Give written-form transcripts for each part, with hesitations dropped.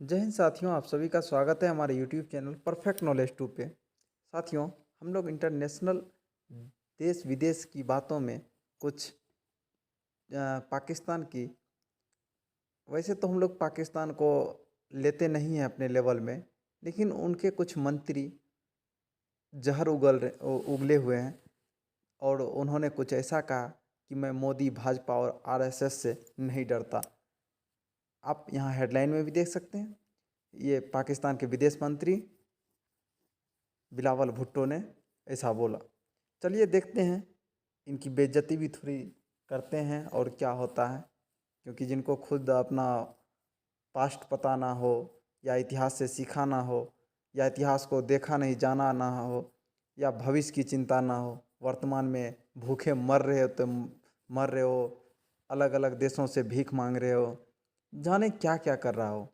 जय हिंद साथियों, आप सभी का स्वागत है हमारे यूट्यूब चैनल परफेक्ट नॉलेज 2 पे। साथियों, हम लोग इंटरनेशनल देश विदेश की बातों में कुछ पाकिस्तान की, वैसे तो हम लोग पाकिस्तान को लेते नहीं हैं अपने लेवल में, लेकिन उनके कुछ मंत्री जहर उगले हुए हैं और उन्होंने कुछ ऐसा कहा कि मैं मोदी, भाजपा और आरएसएस से नहीं डरता। आप यहाँ हेडलाइन में भी देख सकते हैं, ये पाकिस्तान के विदेश मंत्री बिलावल भुट्टो ने ऐसा बोला। चलिए देखते हैं, इनकी बेइज्जती भी थोड़ी करते हैं और क्या होता है, क्योंकि जिनको खुद अपना पास्ट पता ना हो या इतिहास से सीखा ना हो या इतिहास को देखा नहीं जाना ना हो या भविष्य की चिंता ना हो, वर्तमान में भूखे मर रहे हो तो मर रहे हो, अलग अलग देशों से भीख मांग रहे हो, जाने क्या क्या कर रहा हो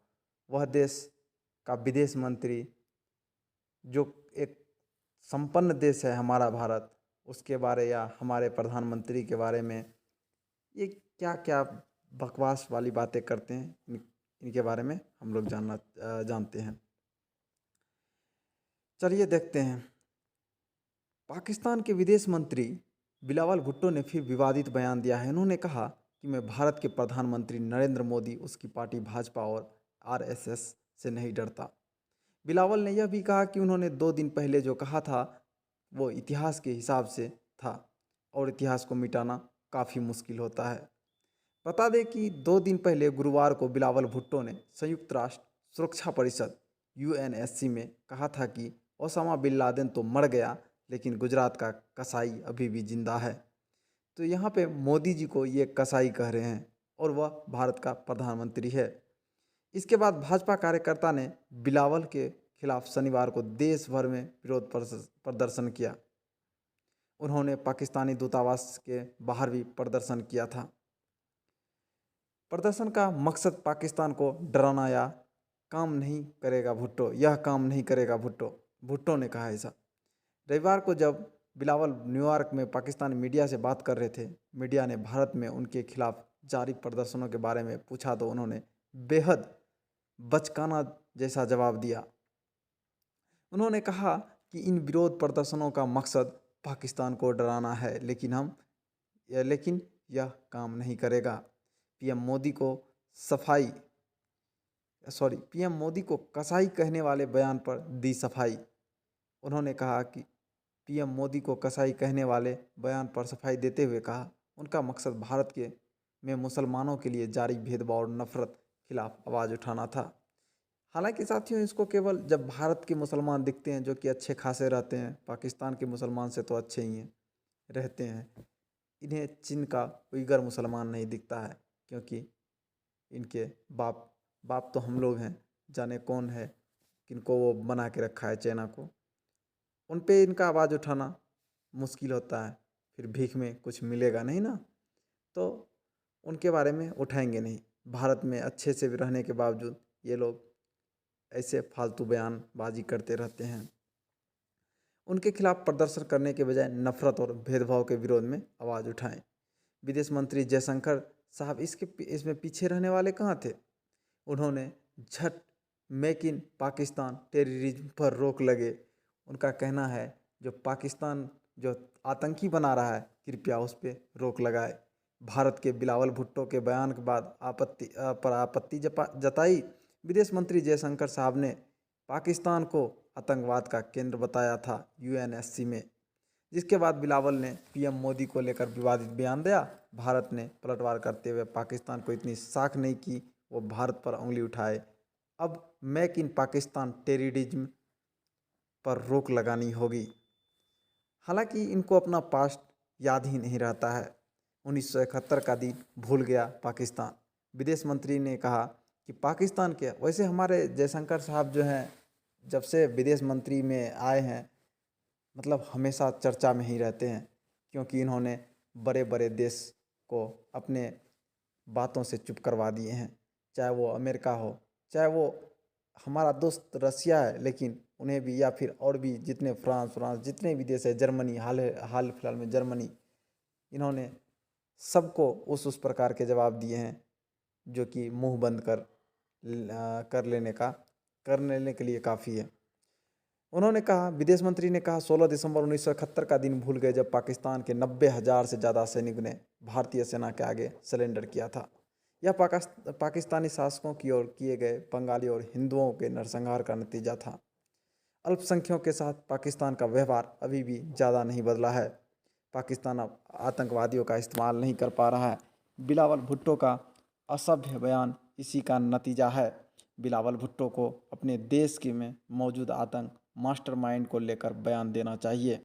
वह देश का विदेश मंत्री, जो एक संपन्न देश है हमारा भारत, उसके बारे या हमारे प्रधानमंत्री के बारे में ये क्या क्या बकवास वाली बातें करते हैं। इनके बारे में हम लोग जानते हैं। चलिए देखते हैं। पाकिस्तान के विदेश मंत्री बिलावल भुट्टो ने फिर विवादित बयान दिया है। उन्होंने कहा कि मैं भारत के प्रधानमंत्री नरेंद्र मोदी, उसकी पार्टी भाजपा और आरएसएस से नहीं डरता। बिलावल ने यह भी कहा कि उन्होंने 2 दिन पहले जो कहा था वो इतिहास के हिसाब से था और इतिहास को मिटाना काफ़ी मुश्किल होता है। बता दें कि 2 दिन पहले गुरुवार को बिलावल भुट्टो ने संयुक्त राष्ट्र सुरक्षा परिषद यूएनएससी में कहा था कि ओसामा बिन लादेन तो मर गया, लेकिन गुजरात का कसाई अभी भी जिंदा है। तो यहाँ पे मोदी जी को ये कसाई कह रहे हैं और वह भारत का प्रधानमंत्री है। इसके बाद भाजपा कार्यकर्ता ने बिलावल के खिलाफ शनिवार को देश भर में विरोध प्रदर्शन किया। उन्होंने पाकिस्तानी दूतावास के बाहर भी प्रदर्शन किया था। प्रदर्शन का मकसद पाकिस्तान को डराना या काम नहीं करेगा भुट्टो, यह काम नहीं करेगा भुट्टो, भुट्टो ने कहा ऐसा। रविवार को जब बिलावल न्यूयॉर्क में पाकिस्तानी मीडिया से बात कर रहे थे, मीडिया ने भारत में उनके खिलाफ जारी प्रदर्शनों के बारे में पूछा तो उन्होंने बेहद बचकाना जैसा जवाब दिया। उन्होंने कहा कि इन विरोध प्रदर्शनों का मकसद पाकिस्तान को डराना है, लेकिन यह काम नहीं करेगा। पीएम मोदी को पीएम मोदी को कसाई कहने वाले बयान पर दी सफाई। उन्होंने कहा कि पीएम मोदी को कसाई कहने वाले बयान पर सफाई देते हुए कहा उनका मकसद भारत के में मुसलमानों के लिए जारी भेदभाव और नफरत खिलाफ आवाज़ उठाना था। हालांकि साथियों, इसको केवल जब भारत के मुसलमान दिखते हैं जो कि अच्छे खासे रहते हैं, पाकिस्तान के मुसलमान से तो अच्छे ही हैं रहते हैं, इन्हें चीन का उइगर मुसलमान नहीं दिखता है, क्योंकि इनके बाप बाप तो हम लोग हैं, जाने कौन है किनको वो बना के रखा है चाइना को। उन पे इनका आवाज़ उठाना मुश्किल होता है, फिर भीख में कुछ मिलेगा नहीं ना, तो उनके बारे में उठाएंगे नहीं। भारत में अच्छे से भी रहने के बावजूद ये लोग ऐसे फालतू बयानबाजी करते रहते हैं। उनके खिलाफ प्रदर्शन करने के बजाय नफरत और भेदभाव के विरोध में आवाज़ उठाएं। विदेश मंत्री जयशंकर साहब इसमें पीछे रहने वाले कहाँ थे। उन्होंने झट मेक इन पाकिस्तान टेररिज्म पर रोक लगे। उनका कहना है जो पाकिस्तान जो आतंकी बना रहा है, कृपया उस पर रोक लगाए। भारत के बिलावल भुट्टो के बयान के बाद आपत्ति जताई। विदेश मंत्री जयशंकर साहब ने पाकिस्तान को आतंकवाद का केंद्र बताया था यूएनएससी में, जिसके बाद बिलावल ने पीएम मोदी को लेकर विवादित बयान दिया। भारत ने पलटवार करते हुए पाकिस्तान को इतनी साख नहीं की वो भारत पर उंगली उठाए। अब मेक इन पाकिस्तान टेररिज्म पर रोक लगानी होगी। हालांकि इनको अपना पास्ट याद ही नहीं रहता है। 1971 का दिन भूल गया पाकिस्तान। विदेश मंत्री ने कहा कि पाकिस्तान के, वैसे हमारे जयशंकर साहब जो हैं जब से विदेश मंत्री में आए हैं, मतलब हमेशा चर्चा में ही रहते हैं, क्योंकि इन्होंने बड़े बड़े देश को अपने बातों से चुप करवा दिए हैं। चाहे वो अमेरिका हो, चाहे वो हमारा दोस्त रसिया है, लेकिन उन्हें भी, या फिर और भी जितने फ्रांस जितने भी देश है, जर्मनी, हाल फिलहाल में जर्मनी, इन्होंने सबको उस प्रकार के जवाब दिए हैं जो कि मुंह बंद कर कर लेने के लिए काफ़ी है। उन्होंने कहा, विदेश मंत्री ने कहा, 16 दिसंबर 1971 का दिन भूल गए जब पाकिस्तान के 90,000 से ज़्यादा सैनिकों ने भारतीय सेना के आगे सरेंडर किया था। यह पाकिस्तानी शासकों की ओर किए गए बंगाली और हिंदुओं के नरसंहार का नतीजा था। अल्पसंख्यकों के साथ पाकिस्तान का व्यवहार अभी भी ज़्यादा नहीं बदला है। पाकिस्तान अब आतंकवादियों का इस्तेमाल नहीं कर पा रहा है। बिलावल भुट्टो का असभ्य बयान इसी का नतीजा है। बिलावल भुट्टो को अपने देश के में मौजूद आतंक मास्टरमाइंड को लेकर बयान देना चाहिए।